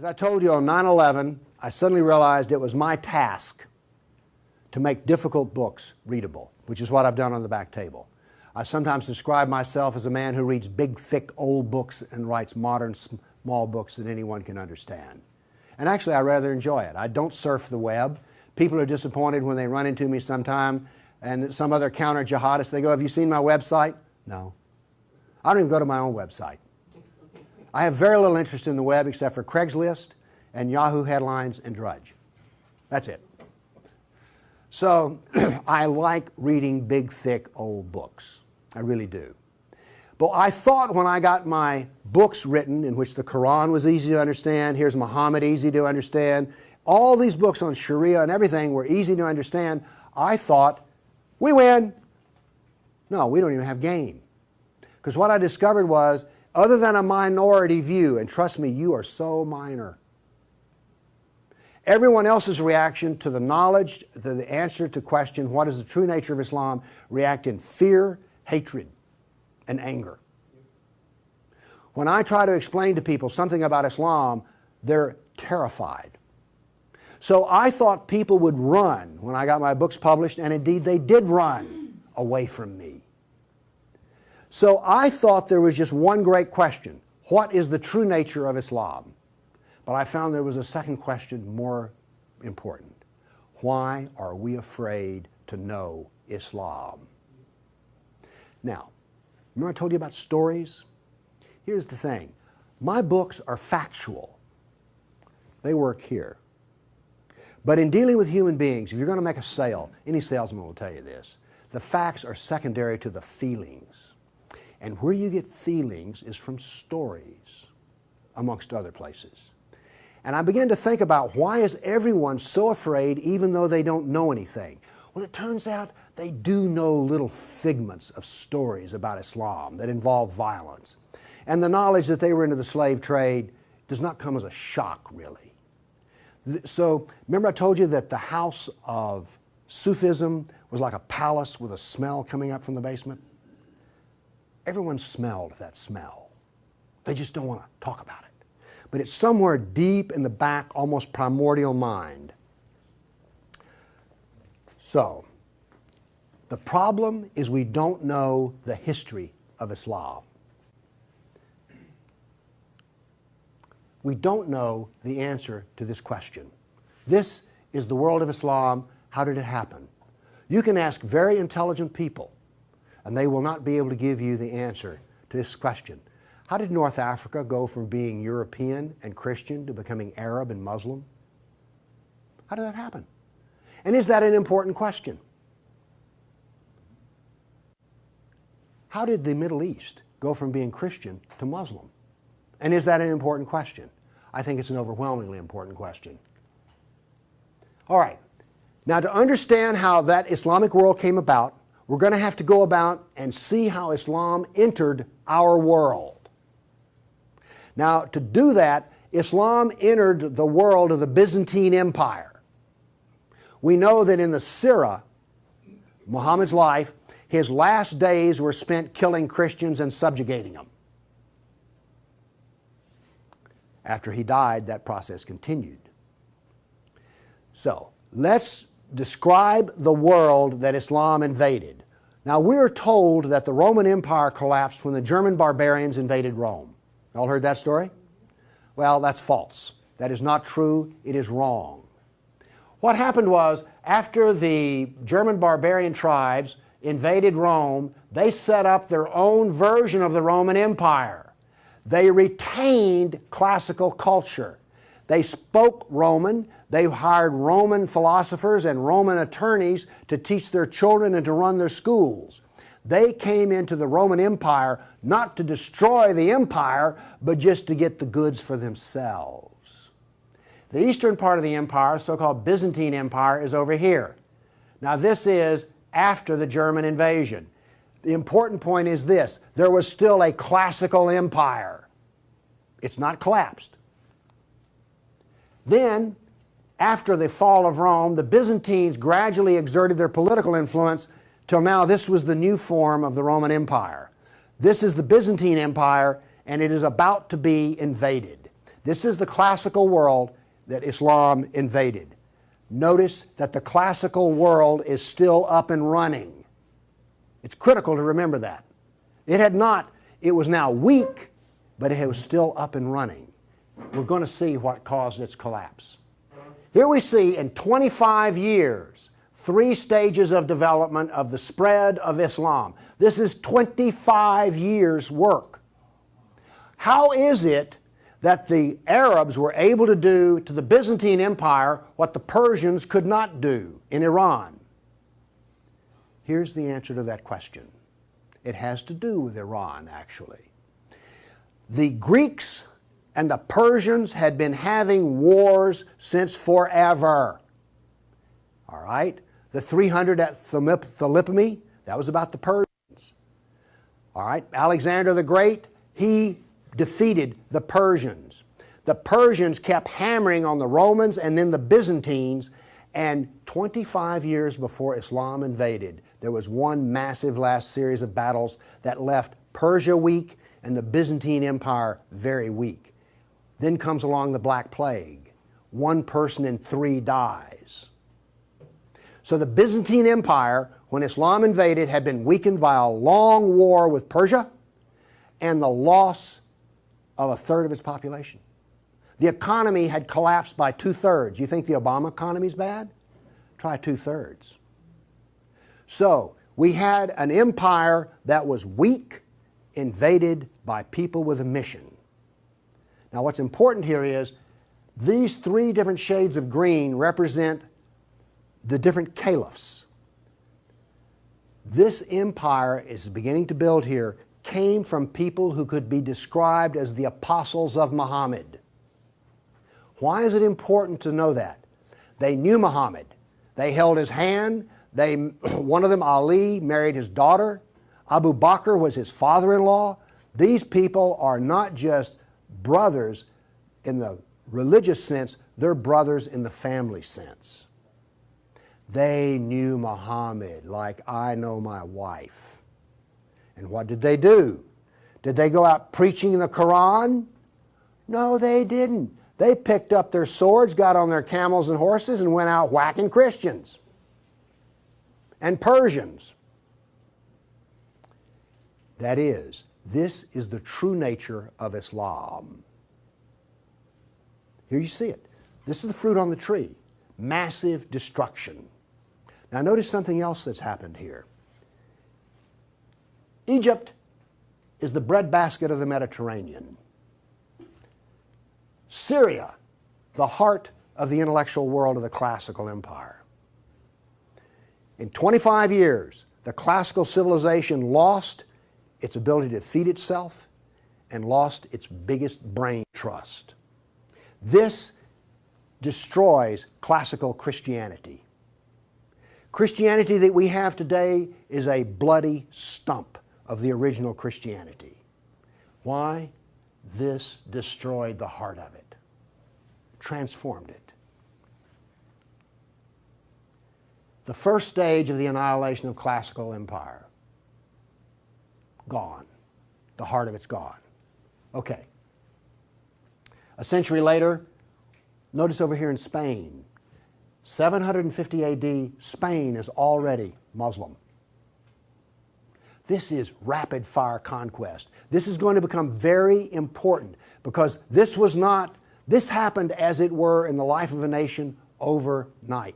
As I told you on 9/11, I suddenly realized it was my task to make difficult books readable, which is what I've done on the back table. I sometimes describe myself as a man who reads big, thick, old books and writes modern, small books that anyone can understand. And actually, I rather enjoy it. I don't surf the web. People are disappointed when they run into me sometime and some other counter-jihadist, they go, "Have you seen my website?" No. I don't even go to my own website. I have very little interest in the web except for Craigslist and Yahoo headlines and Drudge. That's it. So I like reading big, thick, old books. I really do. But I thought when I got my books written, in which the Quran was easy to understand, here's Muhammad, easy to understand, all these books on Sharia and everything were easy to understand, I thought, we win. No, we don't even have game. Because what I discovered was, other than a minority view, and trust me, you are so minor, everyone else's reaction to the knowledge, to the answer to question, what is the true nature of Islam, react in fear, hatred, and anger. When I try to explain to people something about Islam, they're terrified. So I thought people would run when I got my books published, and indeed they did run away from me. So I thought there was just one great question. What is the true nature of Islam? But I found there was a second question more important. Why are we afraid to know Islam? Now, remember I told you about stories? Here's the thing. My books are factual. They work here. But in dealing with human beings, if you're going to make a sale, any salesman will tell you this, the facts are secondary to the feelings. And where you get feelings is from stories, amongst other places. And I began to think about, why is everyone so afraid even though they don't know anything? Well, it turns out they do know little figments of stories about Islam that involve violence. And the knowledge that they were into the slave trade does not come as a shock, really. So, remember I told you that the house of Sufism was like a palace with a smell coming up from the basement? Everyone smelled that smell. They just don't want to talk about it. But it's somewhere deep in the back, almost primordial mind. So, the problem is we don't know the history of Islam. We don't know the answer to this question. This is the world of Islam. How did it happen? You can ask very intelligent people, and they will not be able to give you the answer to this question. How did North Africa go from being European and Christian to becoming Arab and Muslim? How did that happen? And is that an important question? How did the Middle East go from being Christian to Muslim? And is that an important question? I think it's an overwhelmingly important question. All right. Now, to understand how that Islamic world came about, we're going to have to go about and see how Islam entered our world. Now, to do that, Islam entered the world of the Byzantine Empire. We know that in the Sirah, Muhammad's life, his last days were spent killing Christians and subjugating them. After he died, that process continued. So, let's describe the world that Islam invaded. Now, we're told that the Roman Empire collapsed when the German barbarians invaded Rome. Y'all heard that story? Well, that's false. That is not true. It is wrong. What happened was, after the German barbarian tribes invaded Rome, they set up their own version of the Roman Empire. They retained classical culture. They spoke Roman. They hired Roman philosophers and Roman attorneys to teach their children and to run their schools. They came into the Roman Empire not to destroy the empire, but just to get the goods for themselves. The eastern part of the empire, so-called Byzantine Empire, is over here. Now, this is after the German invasion. The important point is this: there was still a classical empire. It's not collapsed. Then, after the fall of Rome, the Byzantines gradually exerted their political influence till now this was the new form of the Roman Empire. This is the Byzantine Empire, and it is about to be invaded. This is the classical world that Islam invaded. Notice that the classical world is still up and running. It's critical to remember that. It was now weak, but it was still up and running. We're going to see what caused its collapse. Here we see in 25 years, 3 stages of development of the spread of Islam. This is 25 years' work. How is it that the Arabs were able to do to the Byzantine Empire what the Persians could not do in Iran? Here's the answer to that question. It has to do with Iran, actually. The Greeks and the Persians had been having wars since forever. All right? The 300 at Thermopylae, that was about the Persians. All right? Alexander the Great, he defeated the Persians. The Persians kept hammering on the Romans and then the Byzantines, and 25 years before Islam invaded, there was one massive last series of battles that left Persia weak and the Byzantine Empire very weak. Then comes along the Black Plague. 1 person in 3 dies. So the Byzantine Empire, when Islam invaded, had been weakened by a long war with Persia and the loss of 1/3 of its population. The economy had collapsed by 2/3. You think the Obama economy is bad? Try 2/3. So we had an empire that was weak, invaded by people with a mission. Now what's important here is these 3 different shades of green represent the different caliphs. This empire is beginning to build here came from people who could be described as the apostles of Muhammad. Why is it important to know that? They knew Muhammad. They held his hand. One of them, Ali, married his daughter. Abu Bakr was his father-in-law. These people are not just brothers in the religious sense, they're brothers in the family sense. They knew Muhammad like I know my wife. And what did they do? Did they go out preaching the Quran? No, they didn't. They picked up their swords, got on their camels and horses, and went out whacking Christians and Persians. That is, this is the true nature of Islam. Here you see it. This is the fruit on the tree. Massive destruction. Now notice something else that's happened here. Egypt is the breadbasket of the Mediterranean. Syria, the heart of the intellectual world of the classical empire. In 25 years, the classical civilization lost its ability to feed itself and lost its biggest brain trust. This destroys classical Christianity. Christianity that we have today is a bloody stump of the original Christianity. Why? This destroyed the heart of it, transformed it. The first stage of the annihilation of classical empire, gone. The heart of it's gone. Okay. A century later, notice over here in Spain, 750 AD, Spain is already Muslim. This is rapid fire conquest. This is going to become very important because this happened as it were in the life of a nation overnight.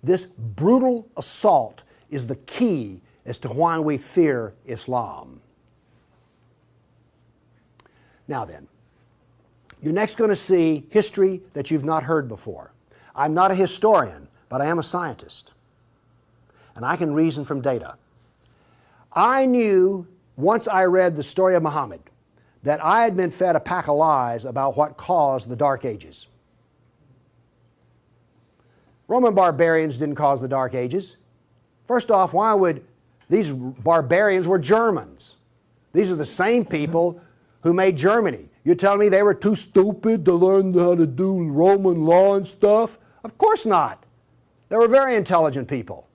This brutal assault is the key as to why we fear Islam. Now then, you're next going to see history that you've not heard before. I'm not a historian, but I am a scientist. And I can reason from data. I knew, once I read the story of Muhammad, that I had been fed a pack of lies about what caused the Dark Ages. Roman barbarians didn't cause the Dark Ages. First off, why would these barbarians were Germans? These are the same people who made Germany. You're telling me they were too stupid to learn how to do Roman law and stuff? Of course not. They were very intelligent people.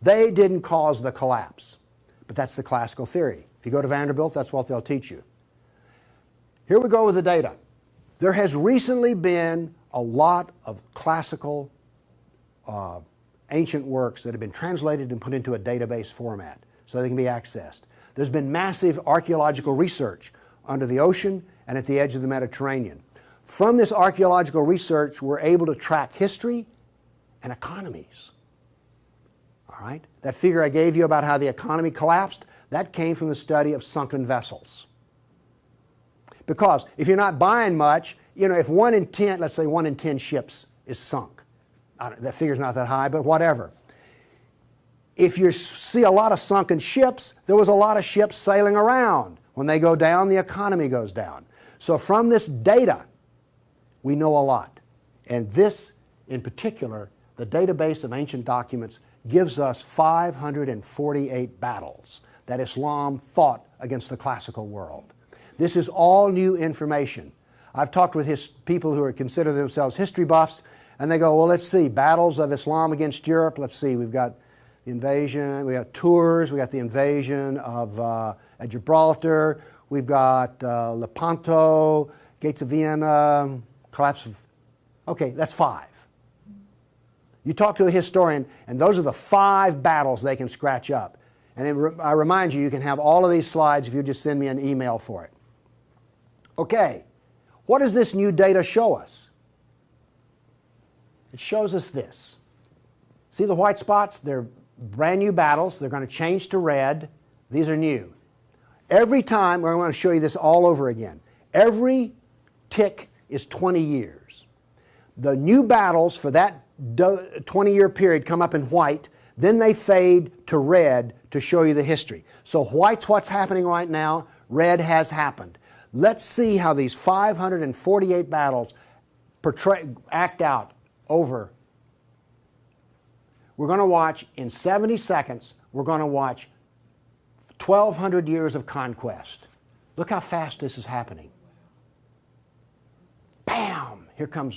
They didn't cause the collapse. But that's the classical theory. If you go to Vanderbilt, that's what they'll teach you. Here we go with the data. There has recently been a lot of classical ancient works that have been translated and put into a database format so they can be accessed. There's been massive archaeological research under the ocean and at the edge of the Mediterranean. From this archaeological research, we're able to track history and economies. All right? That figure I gave you about how the economy collapsed, that came from the study of sunken vessels. Because if you're not buying much, you know, if 1 in 10, let's say 1 in 10 ships is sunk, that figure's not that high, but whatever. If you see a lot of sunken ships, there was a lot of ships sailing around. When they go down, the economy goes down. So from this data, we know a lot. And this, in particular, the database of ancient documents, gives us 548 battles that Islam fought against the classical world. This is all new information. I've talked with people who consider themselves history buffs, and they go, well, let's see, battles of Islam against Europe. Let's see, we've got the invasion, we got Tours, we got the invasion of at Gibraltar, we've got Lepanto, Gates of Vienna, collapse of... Okay, that's 5. You talk to a historian, and those are the 5 battles they can scratch up. And I remind you, you can have all of these slides if you just send me an email for it. Okay, what does this new data show us? It shows us this. See the white spots? They're brand new battles. They're going to change to red. These are new. Every time, I want to show you this all over again. Every tick is 20 years. The new battles for that 20-year period come up in white, then they fade to red to show you the history. So white's what's happening right now, red has happened. Let's see how these 548 battles act out over. We're going to watch, in 70 seconds, we're going to watch 1,200 years of conquest. Look how fast this is happening. Bam! Here comes...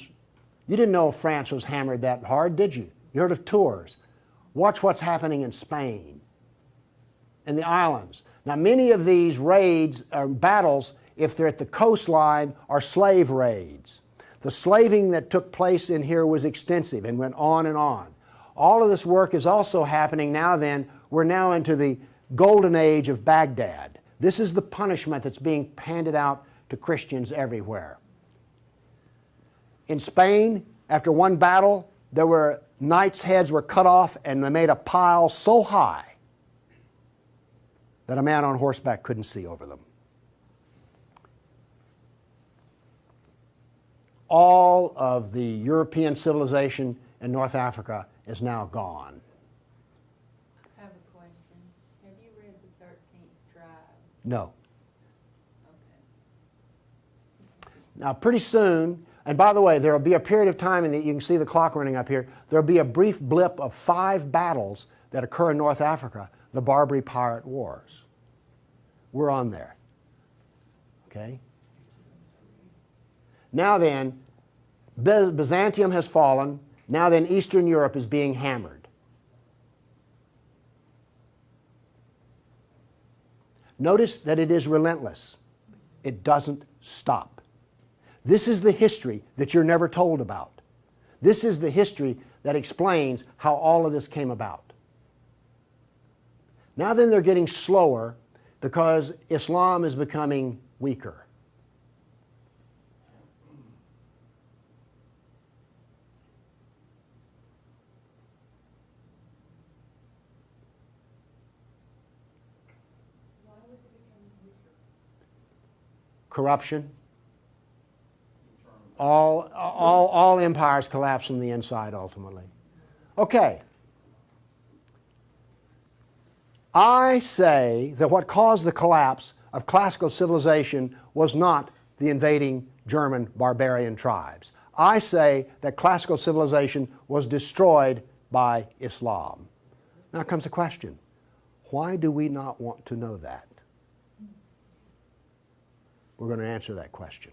You didn't know France was hammered that hard, did you? You heard of Tours. Watch what's happening in Spain and the islands. Now, many of these raids or battles, if they're at the coastline, are slave raids. The slaving that took place in here was extensive and went on and on. All of this work is also happening now then. We're now into the golden age of Baghdad. This is the punishment that's being handed out to Christians everywhere. In Spain, after one battle, there were knights' heads were cut off and they made a pile so high that a man on horseback couldn't see over them. All of the European civilization in North Africa is now gone. I have a question. Have you read the 13th tribe? No. Okay. Now, pretty soon, and by the way, there will be a period of time, and you can see the clock running up here, there will be a brief blip of 5 battles that occur in North Africa, the Barbary Pirate Wars. We're on there. Okay? Now then, Byzantium has fallen. Now then, Eastern Europe is being hammered. Notice that it is relentless. It doesn't stop. This is the history that you're never told about. This is the history that explains how all of this came about. Now then, they're getting slower because Islam is becoming weaker. Corruption. All empires collapse from the inside ultimately. Okay. I say that what caused the collapse of classical civilization was not the invading German barbarian tribes. I say that classical civilization was destroyed by Islam. Now comes the question, why do we not want to know that? We're going to answer that question.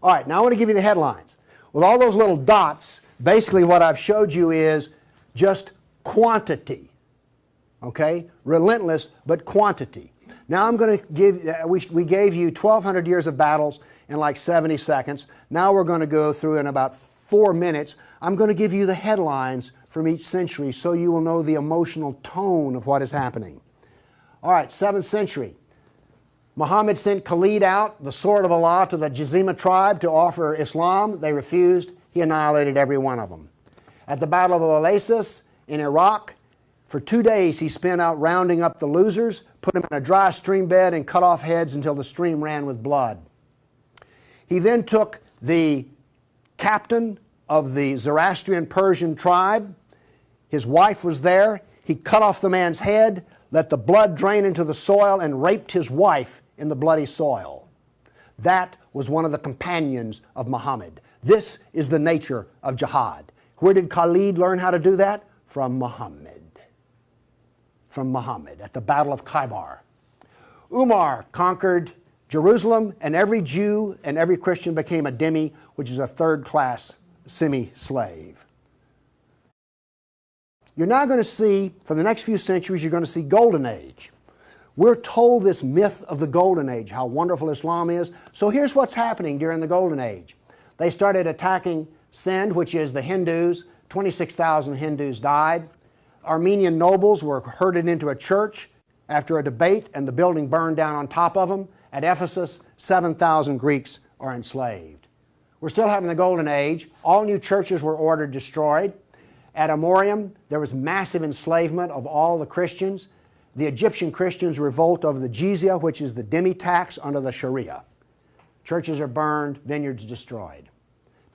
All right, now I want to give you the headlines. With all those little dots, basically what I've showed you is just quantity. Okay? Relentless, but quantity. Now I'm going to give, we gave you 1,200 years of battles in like 70 seconds. Now we're going to go through in about 4 minutes. I'm going to give you the headlines from each century so you will know the emotional tone of what is happening. All right, 7th century. Muhammad sent Khalid out, the sword of Allah, to the Jazima tribe to offer Islam. They refused. He annihilated every one of them. At the Battle of Oasis in Iraq, for 2 days he spent out rounding up the losers, put them in a dry stream bed, and cut off heads until the stream ran with blood. He then took the captain of the Zoroastrian Persian tribe. His wife was there. He cut off the man's head, let the blood drain into the soil, and raped his wife in the bloody soil. That was one of the companions of Muhammad. This is the nature of jihad. Where did Khalid learn how to do that? From Muhammad. From Muhammad at the Battle of Khaybar. Umar conquered Jerusalem, and every Jew and every Christian became a dhimmi, which is a third-class semi-slave. You're now going to see, for the next few centuries, you're going to see Golden Age. We're told this myth of the Golden Age, how wonderful Islam is. So here's what's happening during the Golden Age. They started attacking Sind, which is the Hindus. 26,000 Hindus died. Armenian nobles were herded into a church after a debate, and the building burned down on top of them. At Ephesus, 7,000 Greeks are enslaved. We're still having the Golden Age. All new churches were ordered destroyed. At Amorium, there was massive enslavement of all the Christians. The Egyptian Christians revolt over the jizya, which is the dhimmi tax under the Sharia. Churches are burned, vineyards destroyed.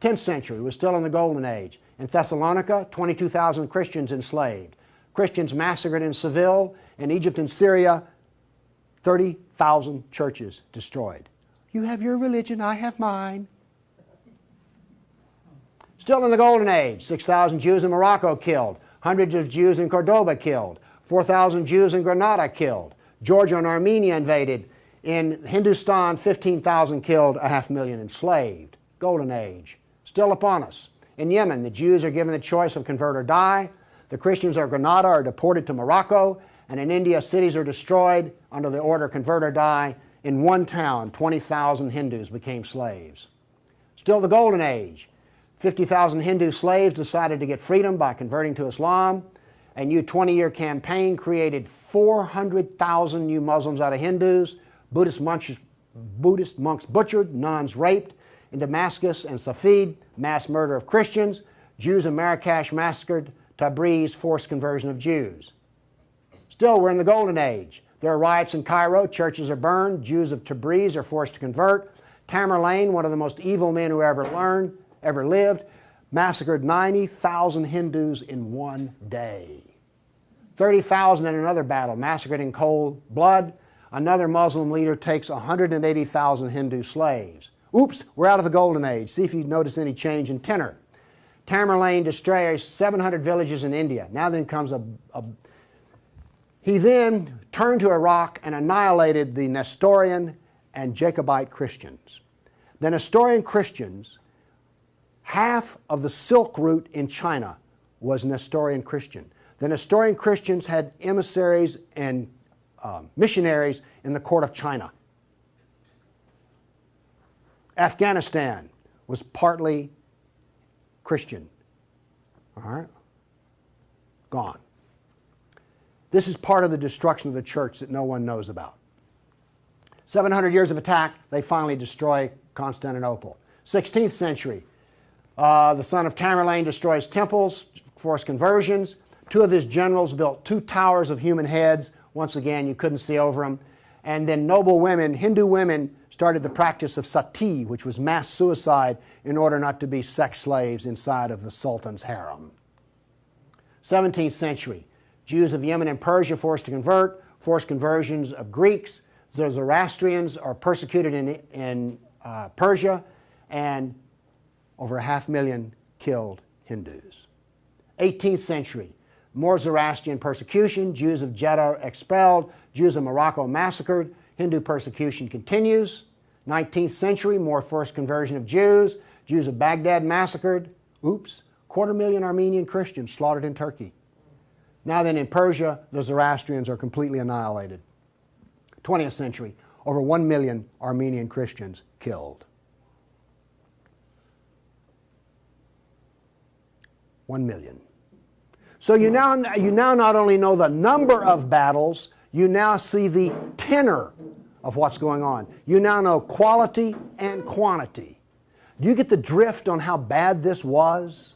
10th century was still in the Golden Age. In Thessalonica, 22,000 Christians enslaved. Christians massacred in Seville. In Egypt and Syria, 30,000 churches destroyed. You have your religion, I have mine. Still in the Golden Age, 6,000 Jews in Morocco killed, hundreds of Jews in Cordoba killed, 4,000 Jews in Granada killed, Georgia and Armenia invaded. In Hindustan, 15,000 killed, 500,000 enslaved. Golden Age, still upon us. In Yemen, the Jews are given the choice of convert or die. The Christians of Granada are deported to Morocco. And in India, cities are destroyed under the order convert or die. In one town, 20,000 Hindus became slaves. Still the Golden Age. 50,000 Hindu slaves decided to get freedom by converting to Islam. A new 20-year campaign created 400,000 new Muslims out of Hindus. Buddhist monks butchered, nuns raped. In Damascus and Safed, mass murder of Christians. Jews in Marrakesh massacred. Tabriz, forced conversion of Jews. Still, we're in the Golden Age. There are riots in Cairo. Churches are burned. Jews of Tabriz are forced to convert. Tamerlane, one of the most evil men who ever lived, massacred 90,000 Hindus in one day. 30,000 in another battle, massacred in cold blood. Another Muslim leader takes 180,000 Hindu slaves. Oops, we're out of the Golden Age. See if you notice any change in tenor. Tamerlane destroys 700 villages in India. Now then comes He then turned to Iraq and annihilated the Nestorian and Jacobite Christians. The Nestorian Christians, half of the Silk Route in China was Nestorian Christian. The Nestorian Christians had emissaries and missionaries in the court of China. Afghanistan was partly Christian. All right? Gone. This is part of the destruction of the church that no one knows about. 700 years of attack, they finally destroy Constantinople. 16th century, the son of Tamerlane destroys temples, forced conversions. Two of his generals built 2 towers of human heads. Once again, you couldn't see over them. And then noble women, Hindu women, started the practice of sati, which was mass suicide in order not to be sex slaves inside of the Sultan's harem. 17th century, Jews of Yemen and Persia forced to convert, forced conversions of Greeks. The Zoroastrians are persecuted in Persia, and over 500,000 killed Hindus. 18th century, more Zoroastrian persecution, Jews of Jeddah expelled, Jews of Morocco massacred, Hindu persecution continues. 19th century, more forced conversion of Jews, Jews of Baghdad massacred. Oops, 250,000 Armenian Christians slaughtered in Turkey. Now then, in Persia, the Zoroastrians are completely annihilated. 20th century, over 1 million Armenian Christians killed. 1 million. So you now not only know the number of battles, you now see the tenor of what's going on. You now know quality and quantity. Do you get the drift on how bad this was?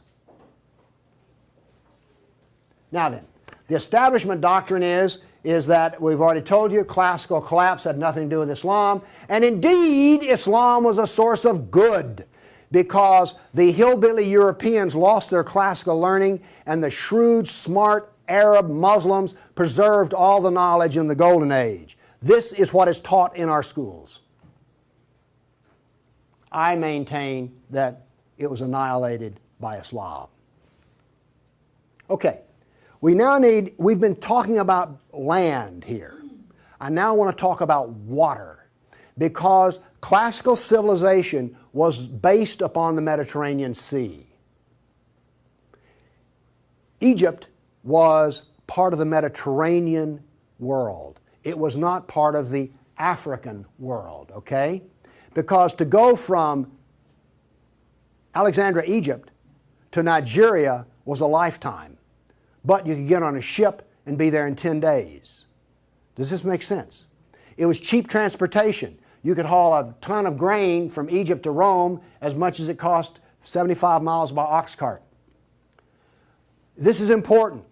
Now then, the establishment doctrine is that we've already told you classical collapse had nothing to do with Islam, and indeed Islam was a source of good because the hillbilly Europeans lost their classical learning and the shrewd, smart Arab Muslims preserved all the knowledge in the Golden Age. This is what is taught in our schools. I maintain that it was annihilated by Islam. Okay, we've been talking about land here. I now want to talk about water because classical civilization was based upon the Mediterranean Sea. Egypt was part of the Mediterranean world. It was not part of the African world, okay? Because to go from Alexandria, Egypt to Nigeria was a lifetime. But you could get on a ship and be there in 10 days. Does this make sense? It was cheap transportation. You could haul a ton of grain from Egypt to Rome as much as it cost 75 miles by ox cart. This is important.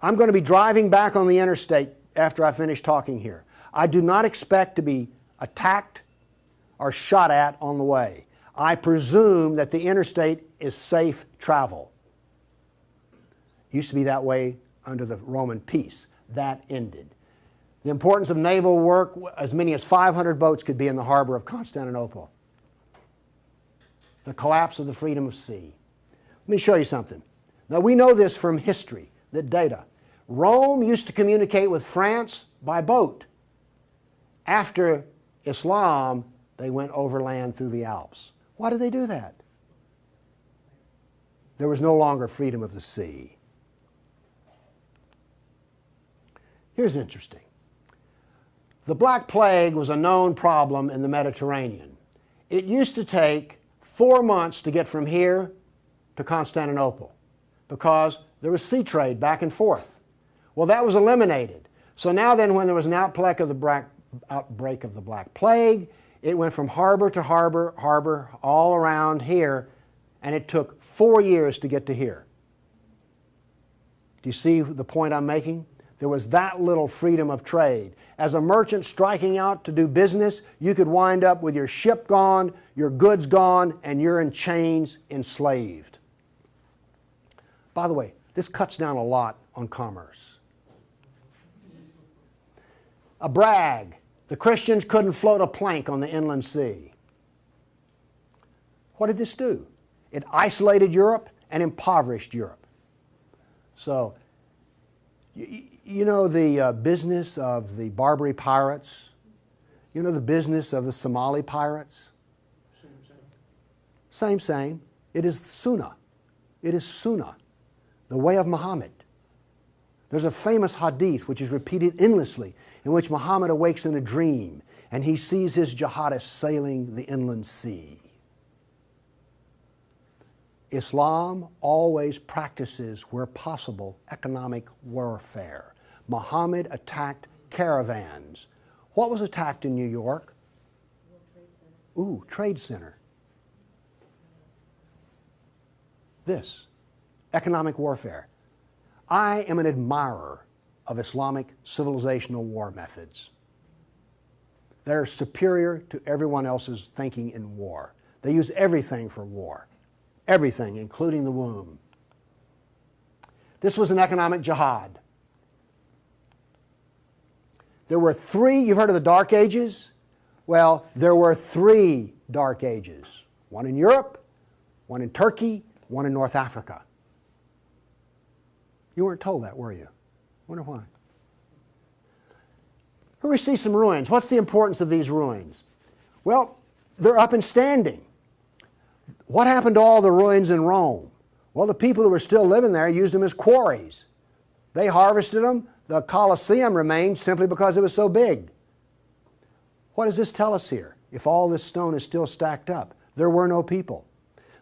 I'm going to be driving back on the interstate after I finish talking here. I do not expect to be attacked or shot at on the way. I presume that the interstate is safe travel. It used to be that way under the Roman peace. That ended. The importance of naval work, as many as 500 boats could be in the harbor of Constantinople. The collapse of the freedom of sea. Let me show you something. Now we know this from history, the data. Rome used to communicate with France by boat. After Islam, they went overland through the Alps. Why did they do that? There was no longer freedom of the sea. Here's interesting. The Black Plague was a known problem in the Mediterranean. It used to take 4 months to get from here to Constantinople because there was sea trade back and forth. Well, that was eliminated. So now then, when there was an outbreak of the Black Plague, it went from harbor to harbor, all around here, and it took 4 years to get to here. Do you see the point I'm making? There was that little freedom of trade. As a merchant striking out to do business, you could wind up with your ship gone, your goods gone, and you're in chains, enslaved. By the way, this cuts down a lot on commerce. A brag. The Christians couldn't float a plank on the inland sea. What did this do? It isolated Europe and impoverished Europe. So, you know the business of the Barbary pirates? You know the business of the Somali pirates? Same. It is Sunnah. It is Sunnah, the way of Muhammad. There's a famous hadith which is repeated endlessly in which Muhammad awakes in a dream and he sees his jihadists sailing the inland sea. Islam always practices, where possible, economic warfare. Muhammad attacked caravans. What was attacked in New York? Ooh, Trade Center. This, economic warfare. I am an admirer of Islamic civilizational war methods. They're superior to everyone else's thinking in war. They use everything for war. Everything, including the womb. This was an economic jihad. There were 3, you've heard of the Dark Ages? Well, there were 3 Dark Ages. One in Europe, one in Turkey, one in North Africa. You weren't told that, were you? Wonder why. Here we see some ruins. What's the importance of these ruins? Well, they're up and standing. What happened to all the ruins in Rome? Well, the people who were still living there used them as quarries. They harvested them. The Colosseum remained simply because it was so big. What does this tell us here? If all this stone is still stacked up, there were no people.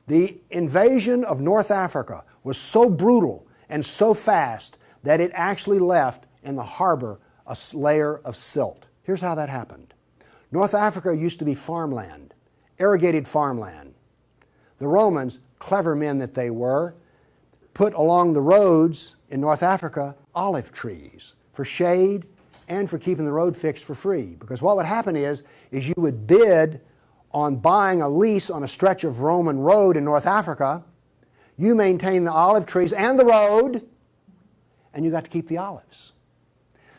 The invasion of North Africa was so brutal and so fast that it actually left in the harbor a layer of silt. Here's how that happened. North Africa used to be farmland, irrigated farmland. The Romans, clever men that they were, put along the roads in North Africa olive trees for shade and for keeping the road fixed for free. Because what would happen is you would bid on buying a lease on a stretch of Roman road in North Africa. You maintain the olive trees and the road, and you got to keep the olives.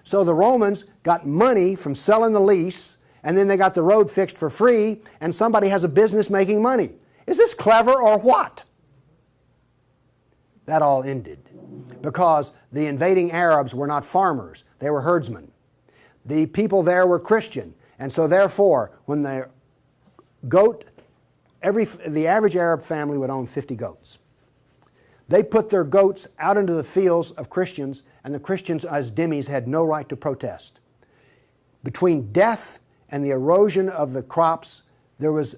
So the Romans got money from selling the lease, and then they got the road fixed for free, and somebody has a business making money. Is this clever or what? That all ended because the invading Arabs were not farmers, they were herdsmen. The people there were Christian, and so therefore, when the average Arab family would own 50 goats. They put their goats out into the fields of Christians, and the Christians as dhimmis had no right to protest. Between death and the erosion of the crops, this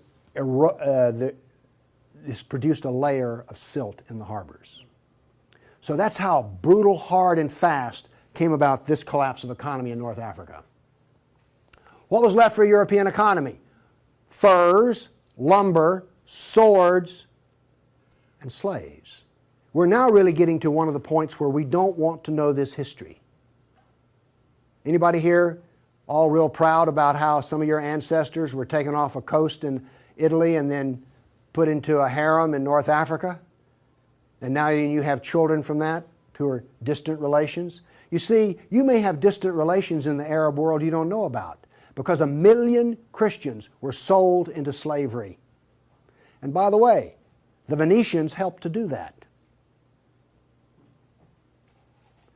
produced a layer of silt in the harbors. So that's how brutal, hard, and fast came about this collapse of economy in North Africa. What was left for a European economy? Furs, lumber, swords, and slaves. We're now really getting to one of the points where we don't want to know this history. Anybody here all real proud about how some of your ancestors were taken off a coast in Italy and then put into a harem in North Africa? And now you have children from that who are distant relations? You see, you may have distant relations in the Arab world you don't know about because 1 million Christians were sold into slavery. And by the way, the Venetians helped to do that.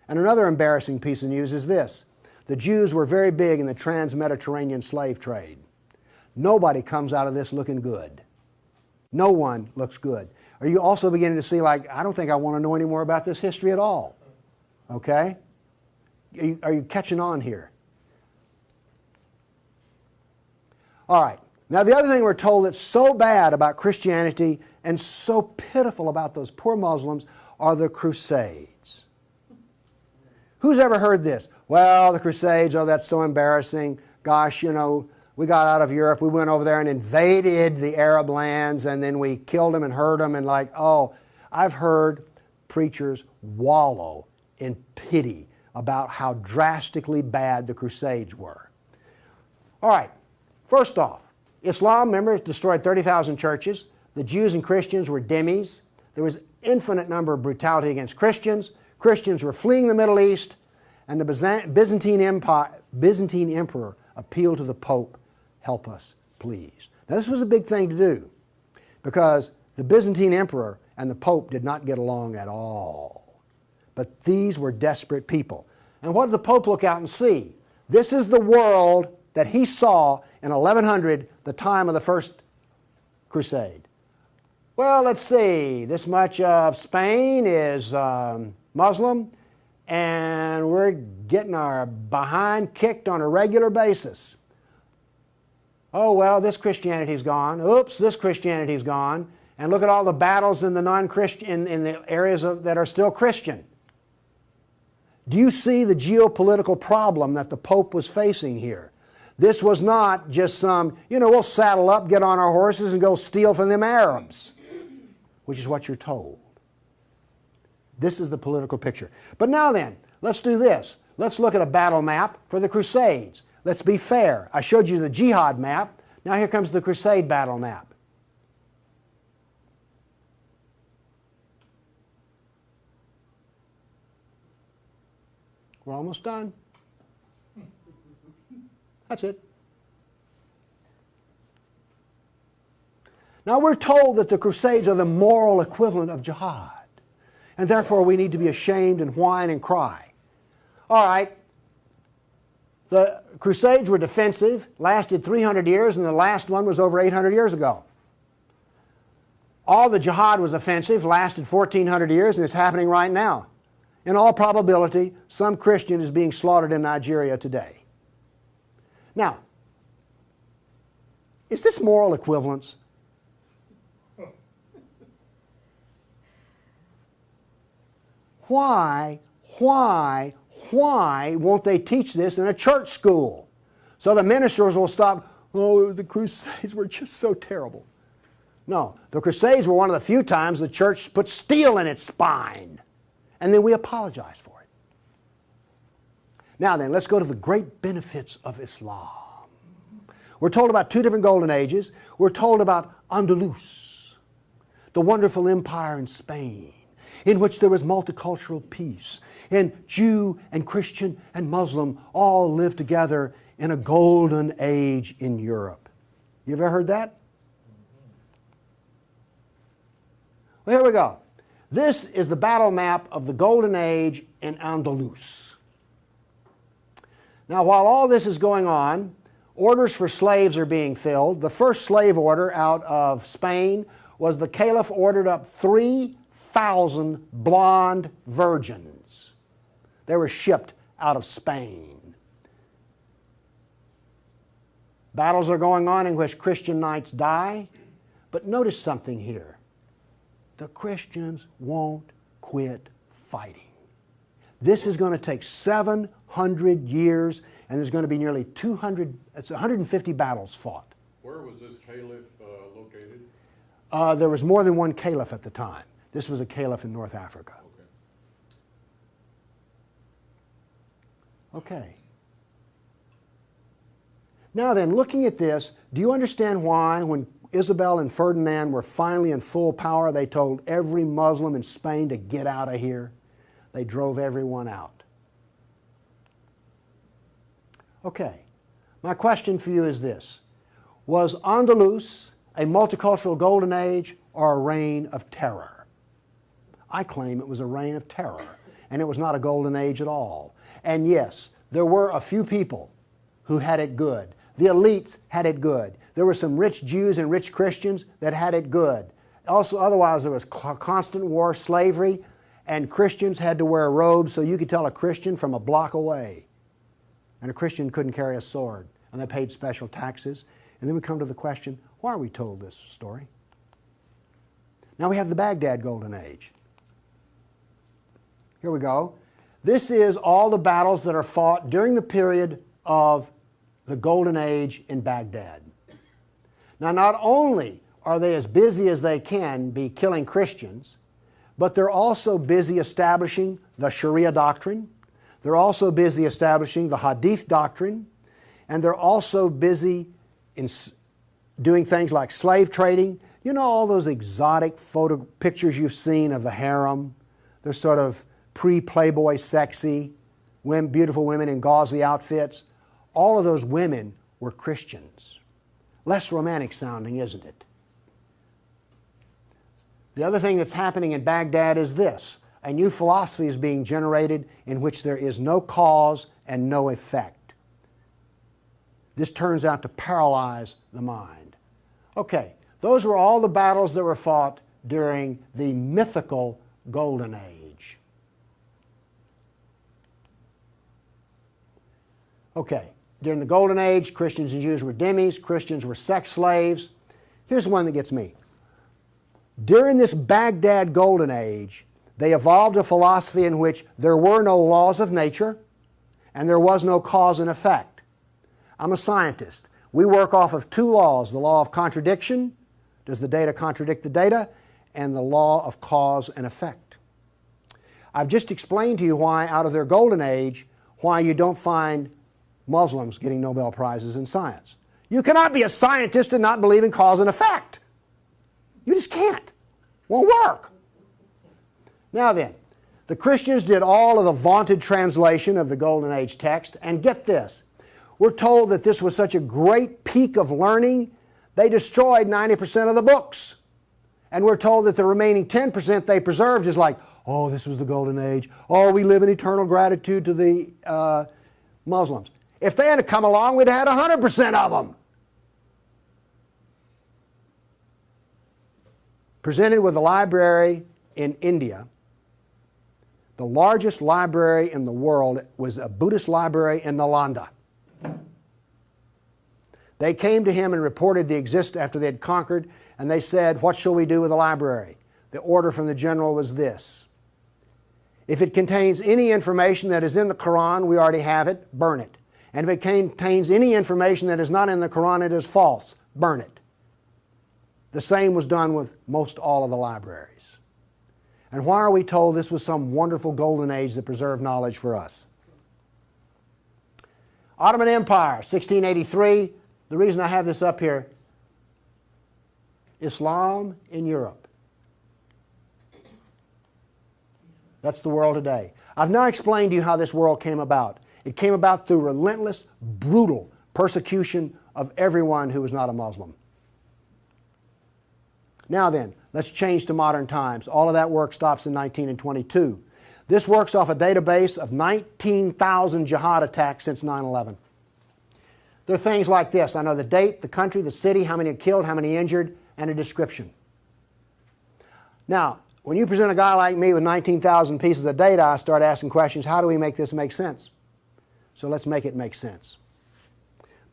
And another embarrassing piece of news is this. The Jews were very big in the trans-Mediterranean slave trade. Nobody comes out of this looking good. No one looks good. Are you also beginning to see, like, I don't think I want to know any more about this history at all? Okay? Are you catching on here? All right. Now, the other thing we're told that's so bad about Christianity and so pitiful about those poor Muslims are the Crusades. Who's ever heard this? Well, the Crusades, oh, that's so embarrassing. Gosh, you know, we got out of Europe, we went over there and invaded the Arab lands, and then we killed them and hurt them, and like, oh, I've heard preachers wallow in pity about how drastically bad the Crusades were. All right, first off, Islam, remember, destroyed 30,000 churches. The Jews and Christians were dhimmis. There was infinite number of brutality against Christians. Christians were fleeing the Middle East, and the Byzantine emperor appealed to the Pope, help us, please. Now this was a big thing to do because the Byzantine emperor and the Pope did not get along at all. But these were desperate people. And what did the Pope look out and see? This is the world that he saw in 1100, the time of the First Crusade. Well, let's see, this much of Spain is Muslim, and we're getting our behind kicked on a regular basis. Oh, well, this Christianity's gone. Oops, this Christianity's gone. And look at all the battles in the non-Christian, in the areas that are still Christian. Do you see the geopolitical problem that the Pope was facing here? This was not just some, we'll saddle up, get on our horses, and go steal from them Arabs, which is what you're told. This is the political picture. But now then, let's do this. Let's look at a battle map for the Crusades. Let's be fair. I showed you the jihad map. Now here comes the Crusade battle map. We're almost done. That's it. Now we're told that the Crusades are the moral equivalent of jihad. And therefore we need to be ashamed and whine and cry. All right. The Crusades were defensive, lasted 300 years, and the last one was over 800 years ago. All the jihad was offensive, lasted 1,400 years, and it's happening right now. In all probability, some Christian is being slaughtered in Nigeria today. Now, Is this moral equivalence? Why won't they teach this in a church school? So the ministers will stop, oh, the Crusades were just so terrible. No, the Crusades were one of the few times the church put steel in its spine. And then we apologize for it. Now then, let's go to the great benefits of Islam. We're told about two different golden ages. We're told about Andalus, the wonderful empire in Spain, in which there was multicultural peace. And Jew and Christian and Muslim all lived together in a golden age in Europe. You ever heard that? Well, here we go. This is the battle map of the golden age in Andalus. Now, while all this is going on, orders for slaves are being filled. The first slave order out of Spain was the Caliph ordered up 3,000 blonde virgins. They were shipped out of Spain. Battles are going on in which Christian knights die. But notice something here. The Christians won't quit fighting. This is going to take 700 years, and there's going to be nearly 150 battles fought. Where was this caliph located? There was more than one caliph at the time. This was a caliph in North Africa. Okay. Now then, looking at this, do you understand why when Isabel and Ferdinand were finally in full power, they told every Muslim in Spain to get out of here? They drove everyone out. Okay. My question for you is this. Was Andalus a multicultural golden age or a reign of terror? I claim it was a reign of terror, and it was not a golden age at all. And yes, there were a few people who had it good. The elites had it good. There were some rich Jews and rich Christians that had it good. Also, otherwise, there was constant war, slavery, and Christians had to wear robes so you could tell a Christian from a block away. And a Christian couldn't carry a sword, and they paid special taxes. And then we come to the question, why are we told this story? Now we have the Baghdad Golden Age. Here we go. This is all the battles that are fought during the period of the Golden Age in Baghdad. Now, not only are they as busy as they can be killing Christians, but they're also busy establishing the Sharia doctrine. They're also busy establishing the Hadith doctrine. And they're also busy in doing things like slave trading. You know all those exotic pictures you've seen of the harem? They're sort of pre-Playboy sexy, beautiful women in gauzy outfits. All of those women were Christians. Less romantic sounding, isn't it? The other thing that's happening in Baghdad is this. A new philosophy is being generated in which there is no cause and no effect. This turns out to paralyze the mind. Okay, those were all the battles that were fought during the mythical Golden Age. Okay, during the Golden Age, Christians and Jews were dhimmis, Christians were sex slaves. Here's one that gets me. During this Baghdad Golden Age, they evolved a philosophy in which there were no laws of nature and there was no cause and effect. I'm a scientist. We work off of two laws, the law of contradiction, does the data contradict the data, and the law of cause and effect. I've just explained to you why, out of their Golden Age, why you don't find Muslims getting Nobel Prizes in science. You cannot be a scientist and not believe in cause and effect. You just can't. Won't work. Now then, the Christians did all of the vaunted translation of the Golden Age text, and get this. We're told that this was such a great peak of learning, they destroyed 90% of the books. And we're told that the remaining 10% they preserved is like, oh, this was the Golden Age. Oh, we live in eternal gratitude to the Muslims. If they had come along, we'd have had 100% of them. Presented with a library in India, the largest library in the world was a Buddhist library in Nalanda. They came to him and reported the existence after they had conquered, and they said, "What shall we do with the library?" The order from the general was this: if it contains any information that is in the Quran, we already have it, burn it. And if it contains any information that is not in the Quran, it is false, burn it. The same was done with most all of the libraries. And why are we told this was some wonderful golden age that preserved knowledge for us? Ottoman Empire, 1683. The reason I have this up here, Islam in Europe. That's the world today. I've now explained to you how this world came about. It came about through relentless, brutal persecution of everyone who was not a Muslim. Now then, let's change to modern times. All of that work stops in 1922. This works off a database of 19,000 jihad attacks since 9/11. There are things like this. I know the date, the country, the city, how many are killed, how many injured, and a description. Now, when you present a guy like me with 19,000 pieces of data, I start asking questions. How do we make this make sense? So let's make it make sense.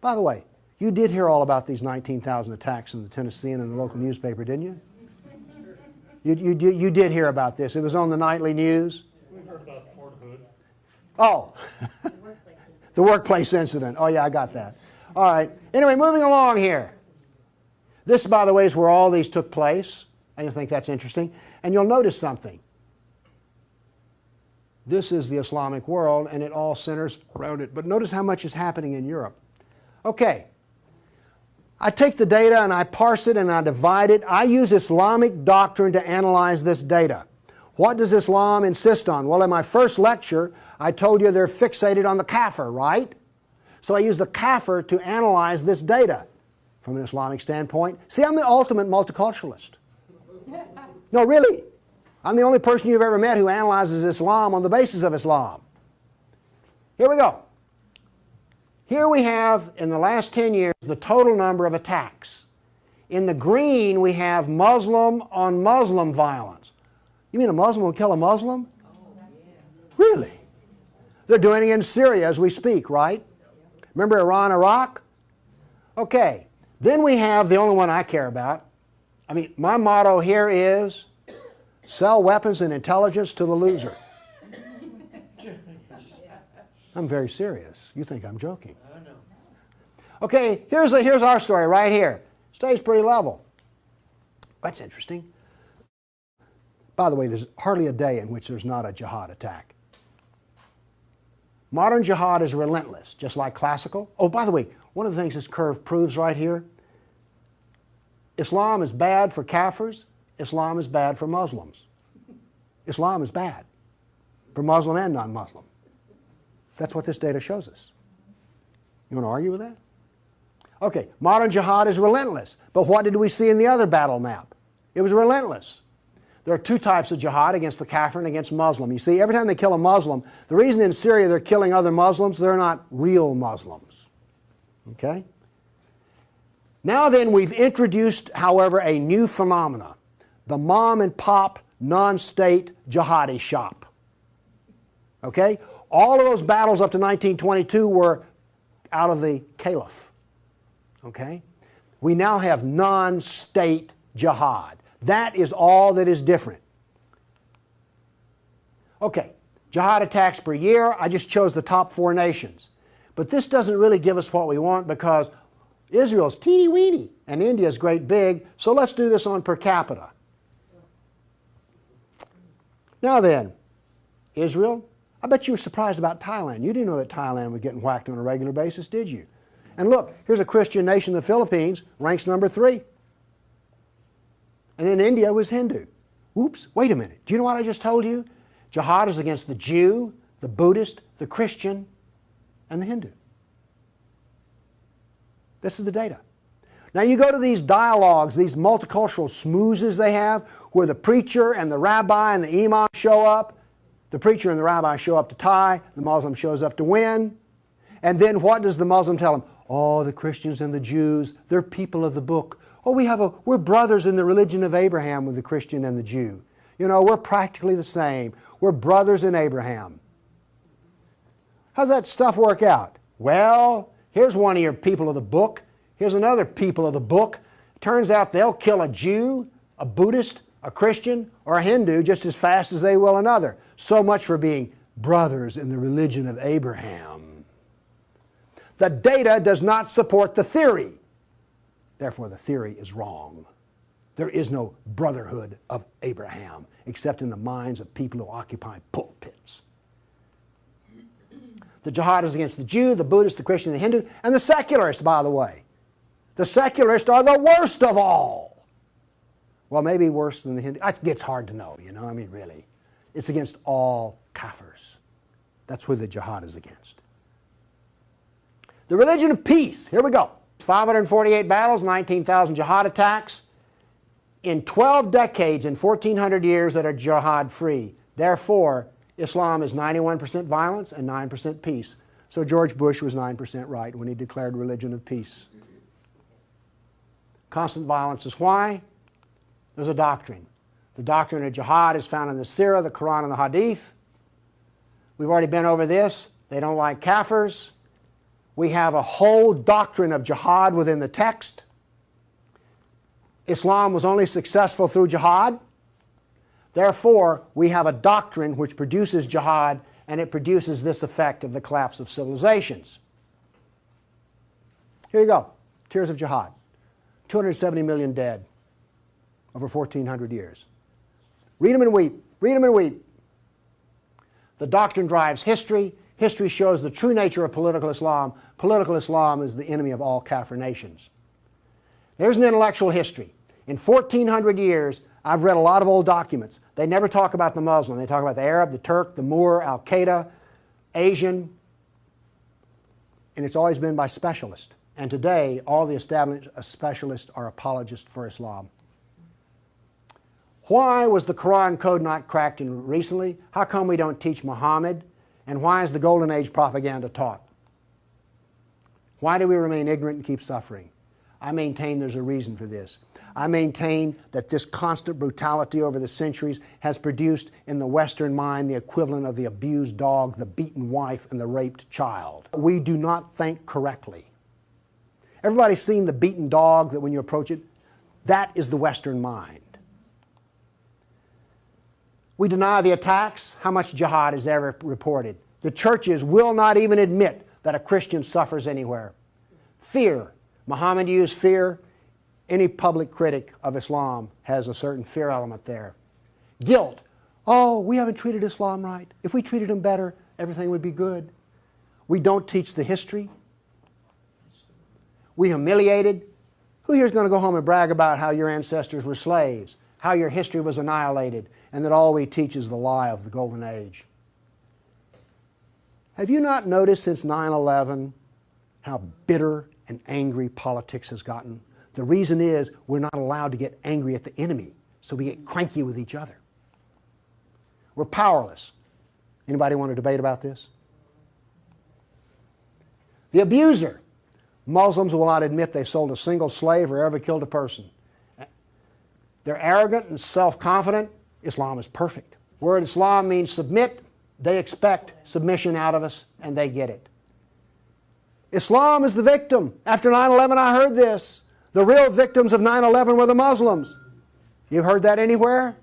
By the way, you did hear all about these 19,000 attacks in the Tennessean and the local newspaper, didn't you? You did hear about this. It was on the nightly news. We heard about Fort Hood. Oh, the workplace incident. Oh, yeah, I got that. All right. Anyway, moving along here. This, by the way, is where all these took place. I just think that's interesting. And you'll notice something. This is the Islamic world, and it all centers around it. But notice how much is happening in Europe. Okay. I take the data and I parse it and I divide it. I use Islamic doctrine to analyze this data. What does Islam insist on? Well, in my first lecture, I told you they're fixated on the kafir, right? So I use the kafir to analyze this data from an Islamic standpoint. See, I'm the ultimate multiculturalist. No, really. I'm the only person you've ever met who analyzes Islam on the basis of Islam. Here we go. Here we have, in the last 10 years, the total number of attacks. In the green, we have Muslim on Muslim violence. You mean a Muslim will kill a Muslim? Really? They're doing it in Syria as we speak, right? Remember Iran, Iraq? Okay. Then we have the only one I care about. I mean, my motto here is sell weapons and intelligence to the loser. I'm very serious. You think I'm joking. I know. Okay, here's our story right here. Stays pretty level. That's interesting. By the way, there's hardly a day in which there's not a jihad attack. Modern jihad is relentless, just like classical. Oh, by the way, one of the things this curve proves right here, Islam is bad for Kafirs. Islam is bad for Muslims. Islam is bad for Muslim and non-Muslim. That's what this data shows us. You want to argue with that? Okay, modern jihad is relentless. But what did we see in the other battle map? It was relentless. There are two types of jihad, against the kafir and against Muslim. You see, every time they kill a Muslim, the reason in Syria they're killing other Muslims, they're not real Muslims. Okay? Now then, we've introduced, however, a new phenomena. The mom and pop non-state jihadi shop. Okay? All of those battles up to 1922 were out of the caliph. Okay? We now have non-state jihad. That is all that is different. Okay, jihad attacks per year. I just chose the top 4 nations. But this doesn't really give us what we want because Israel's teeny weeny and India's great big, so let's do this on per capita. Now then, Israel, I bet you were surprised about Thailand. You didn't know that Thailand was getting whacked on a regular basis, did you? And look, here's a Christian nation, the Philippines, ranks number 3. And then India was Hindu. Oops, wait a minute. Do you know what I just told you? Jihad is against the Jew, the Buddhist, the Christian, and the Hindu. This is the data. Now you go to these dialogues, these multicultural smoozes they have, where the preacher and the rabbi and the imam show up. The preacher and the rabbi show up to tie, the Muslim shows up to win. And then what does the Muslim tell them? Oh, the Christians and the Jews, they're people of the book. Oh, we're brothers in the religion of Abraham with the Christian and the Jew. You know, we're practically the same. We're brothers in Abraham. How's that stuff work out? Well, here's one of your people of the book. Here's another people of the book. Turns out they'll kill a Jew, a Buddhist, a Christian, or a Hindu just as fast as they will another. So much for being brothers in the religion of Abraham. The data does not support the theory. Therefore, the theory is wrong. There is no brotherhood of Abraham except in the minds of people who occupy pulpits. The jihad is against the Jew, the Buddhist, the Christian, the Hindu, and the secularists, by the way. The secularists are the worst of all. Well, maybe worse than the Hindu. It gets hard to know, you know, I mean, really. It's against all kafirs. That's who the jihad is against. The religion of peace. Here we go. 548 battles, 19,000 jihad attacks. In 12 decades, in 1,400 years that are jihad-free. Therefore, Islam is 91% violence and 9% peace. So George Bush was 9% right when he declared religion of peace. Constant violence is why? There's a doctrine. The doctrine of jihad is found in the Sirah, the Quran, and the Hadith. We've already been over this. They don't like kafirs. We have a whole doctrine of jihad within the text. Islam was only successful through jihad. Therefore, we have a doctrine which produces jihad, and it produces this effect of the collapse of civilizations. Here you go. Tears of jihad. 270 million dead over 1,400 years. Read them and weep. Read them and weep. The doctrine drives history. History shows the true nature of political Islam. Political Islam is the enemy of all Kafir nations. There's an intellectual history. In 1,400 years, I've read a lot of old documents. They never talk about the Muslim. They talk about the Arab, the Turk, the Moor, Al-Qaeda, Asian, and it's always been by specialists. And today, all the established specialists are apologists for Islam. Why was the Quran code not cracked in recently? How come we don't teach Muhammad? And why is the Golden Age propaganda taught? Why do we remain ignorant and keep suffering? I maintain there's a reason for this. I maintain that this constant brutality over the centuries has produced in the Western mind the equivalent of the abused dog, the beaten wife, and the raped child. We do not think correctly. Everybody's seen the beaten dog that when you approach it, that is the Western mind. We deny the attacks. How much jihad is ever reported? The churches will not even admit that a Christian suffers anywhere. Fear. Muhammad used fear. Any public critic of Islam has a certain fear element there. Guilt. Oh, we haven't treated Islam right. If we treated him better, everything would be good. We don't teach the history. We humiliated. Who here is going to go home and brag about how your ancestors were slaves, how your history was annihilated, and that all we teach is the lie of the Golden Age? Have you not noticed since 9/11 how bitter and angry politics has gotten? The reason is we're not allowed to get angry at the enemy, so we get cranky with each other. We're powerless. Anybody want to debate about this? The abuser. Muslims will not admit they sold a single slave or ever killed a person. They're arrogant and self-confident. Islam is perfect. Word Islam means submit. They expect submission out of us, and they get it. Islam is the victim. After 9/11, I heard this. The real victims of 9/11 were the Muslims. You've heard that anywhere?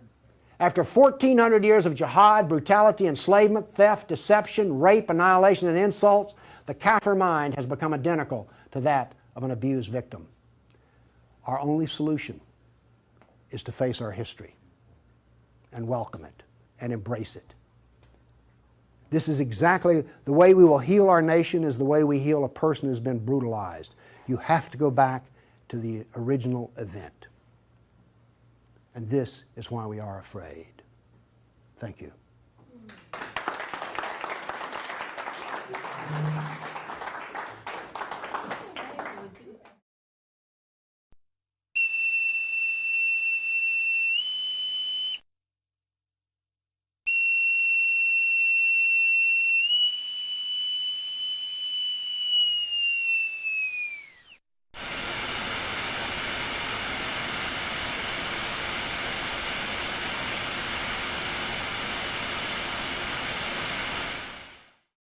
After 1,400 years of jihad, brutality, enslavement, theft, deception, rape, annihilation, and insults, the Kafir mind has become identical to that of an abused victim. Our only solution is to face our history and welcome it and embrace it. This is exactly the way we will heal our nation, is the way we heal a person who's been brutalized. You have to go back to the original event. And this is why we are afraid. Thank you.